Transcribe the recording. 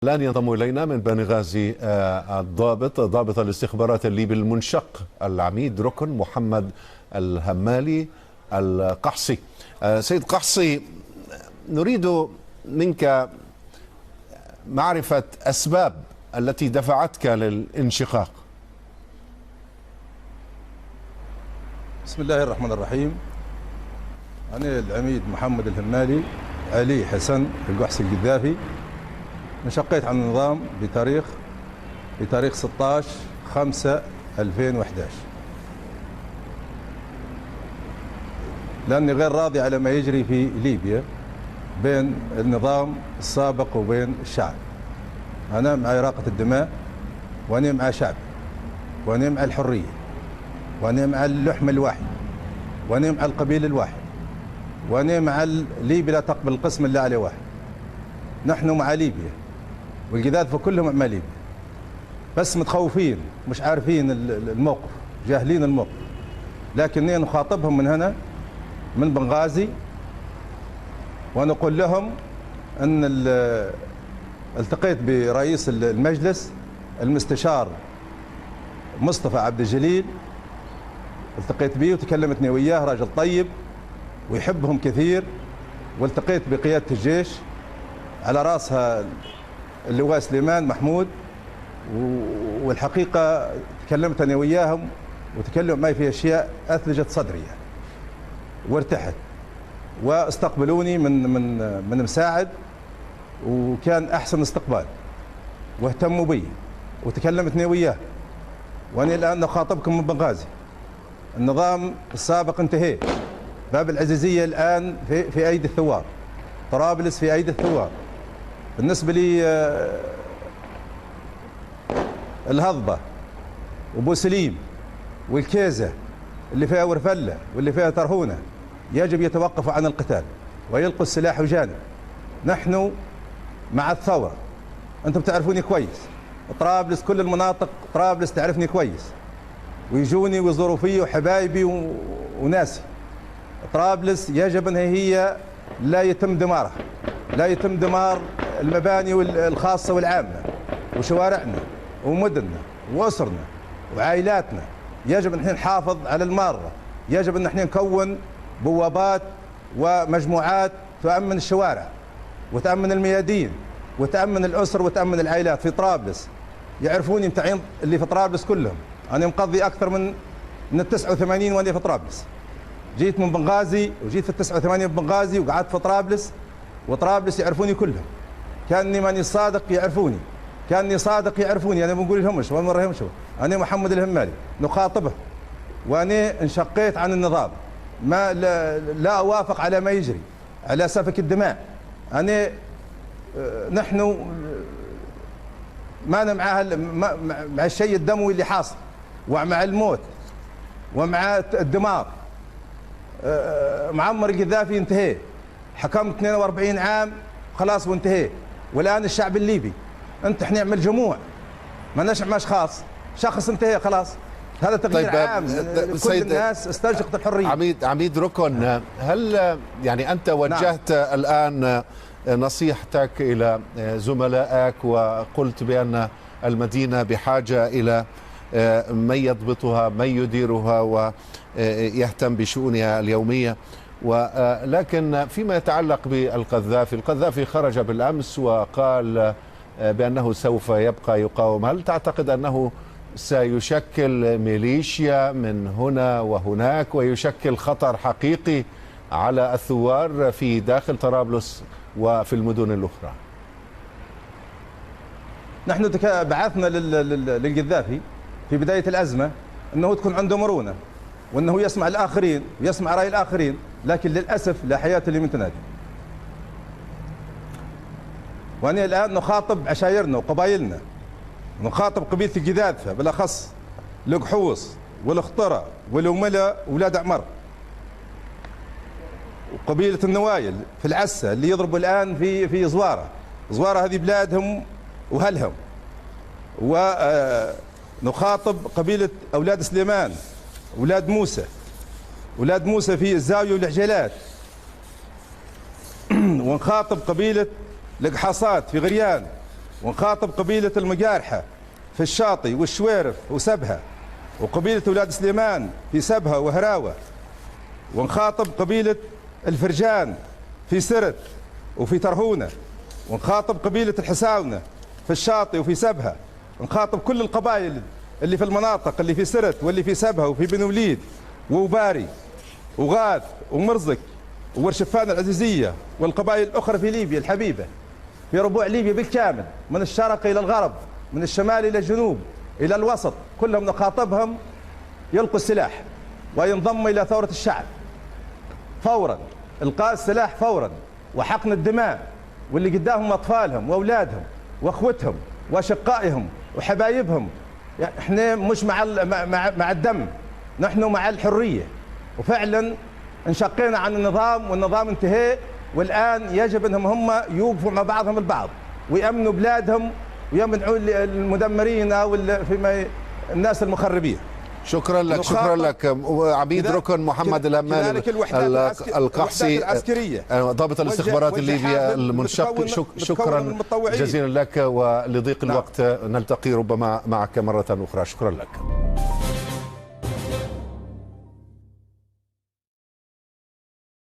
الآن ينضم إلينا من بنغازي ضابط الاستخبارات الليبي المنشق العميد ركن محمد الهمالي القحصي. سيد قحصي، نريد منك معرفة أسباب التي دفعتك للانشقاق. بسم الله الرحمن الرحيم. أنا العميد محمد الهمالي علي حسن القحصي القذافي، انشقيت عن النظام بتاريخ 16/5/2011 لأني غير راضي على ما يجري في ليبيا بين النظام السابق وبين الشعب. أنا مع إراقة الدماء، وأنا مع شعب، وأنا مع الحرية، وأنا مع اللحم الواحد، وأنا مع القبيل الواحد، وأنا مع ليبيا لا تقبل القسم إلا على واحد. نحن مع ليبيا والقذافي كلهم مع ليبيا، بس متخوفين، مش عارفين الموقف، جاهلين الموقف. لكنني نخاطبهم من هنا من بنغازي ونقول لهم أن التقيت برئيس المجلس المستشار مصطفى عبد الجليل، التقيت به وتكلمتني وياه، راجل طيب ويحبهم كثير. والتقيت بقيادة الجيش على راسها اللواء سليمان محمود، والحقيقة تكلمت أنا وياهم وتكلم معي في أشياء أثلجت صدري يعني. وارتحت واستقبلوني من مساعد، وكان أحسن استقبال واهتموا بي وتكلمتني وياه. وأنا الآن أخاطبكم من بنغازي، النظام السابق انتهى، باب العزيزية الآن في أيدي الثوار، طرابلس في أيدي الثوار. بالنسبة لي الهضبة وبوسليم والكيزة اللي فيها ورفلة واللي فيها ترهونة يجب يتوقفوا عن القتال ويلقوا السلاح وجانب. نحن مع الثورة، أنتم تعرفوني كويس، طرابلس كل المناطق طرابلس تعرفني كويس، ويجوني ويزوروا فيه وحبايبي وناسي. طرابلس يجب أن هي لا يتم دمارها، لا يتم دمار المباني الخاصة والعامة وشوارعنا ومدننا وأسرنا وعائلاتنا. يجب أن نحافظ على المارة، يجب أن نكون بوابات ومجموعات تؤمن الشوارع وتأمن الميادين وتأمن الأسر وتأمن العائلات في طرابلس. يعرفوني متاعين اللي في طرابلس كلهم، أنا مقضي أكثر من 89 وأنا في طرابلس. جيت من بنغازي وجيت في 89 بنغازي وقعدت في طرابلس، وطرابلس يعرفوني كلهم. كاني ماني صادق يعرفوني، كاني صادق يعرفوني. انا ما بنقول لهمش وما نوريهمش. انا محمد الهمالي نخاطبه، وانا انشقيت عن النظام، ما لا اوافق على ما يجري، على سفك الدماء. انا نحن ما مع الشيء الدموي اللي حاصل، ومع الموت ومع الدمار. معمر القذافي انتهى، حكمت 42 عام خلاص وانتهى. والان الشعب الليبي انت حنعمل جموع، ما نعمل اشخاص، شخص انتهى خلاص. هذا تغيير طيب عام، كل الناس استنشقت الحريه. عميد ركن، هل يعني انت وجهت الان نصيحتك الى زملائك وقلت بان المدينه بحاجه الى من يضبطها، من يديرها ويهتم بشؤونها اليوميه، ولكن فيما يتعلق بالقذافي، القذافي خرج بالأمس وقال بأنه سوف يبقى يقاوم. هل تعتقد أنه سيشكل ميليشيا من هنا وهناك ويشكل خطر حقيقي على الثوار في داخل طرابلس وفي المدن الأخرى؟ نحن بعثنا للقذافي في بداية الأزمة أنه تكون عنده مرونة، وأنه يسمع الآخرين ويسمع رأي الآخرين، لكن للأسف لا حياة لمن تنادي. وأنا الآن نخاطب عشائرنا وقبائلنا، نخاطب قبيلة القذافة بالأخص، القحوص والخطرة والوملة وولاد عمر، وقبيلة النوايل في العسة اللي يضربوا الآن في زوارة. زوارة هذه بلادهم وهلهم. ونخاطب قبيلة أولاد سليمان، أولاد موسى في الزاوية والعجلات. ونخاطب قبيلة القحاصات في غريان، ونخاطب قبيلة المقارحة في الشاطئ والشويرف وسبها، وقبيلة أولاد سليمان في سبها وهراوة، ونخاطب قبيلة الفرجان في سرت وفي ترهونة، ونخاطب قبيلة الحساونة في الشاطئ وفي سبها، نخاطب كل القبائل اللي في المناطق اللي في سرت واللي في سبها وفي بن وليد وباري وغاث ومرزق وورشفان العزيزية والقبائل الأخرى في ليبيا الحبيبة، في ربوع ليبيا بالكامل من الشرق إلى الغرب، من الشمال إلى الجنوب إلى الوسط، كلهم نخاطبهم يلقوا السلاح وينضموا إلى ثورة الشعب فورا، إلقاء السلاح فورا، وحقن الدماء، واللي قدامهم أطفالهم وأولادهم وأخوتهم وأشقائهم وحبايبهم. يعني احنا مش مع الدم، نحن مع الحرية، وفعلا انشقينا عن النظام والنظام انتهى، والآن يجب أنهم هم يوقفوا مع بعضهم البعض ويأمنوا بلادهم ويمنعوا المدمرين أو فيما الناس المخربين. شكرا لك، شكرا لك. عميد ركن محمد الهمالي القحصي ضابط الاستخبارات الليبية المنشق، شكرا جزيلا لك، ولضيق الوقت نلتقي ربما معك مرة أخرى. شكرا لك.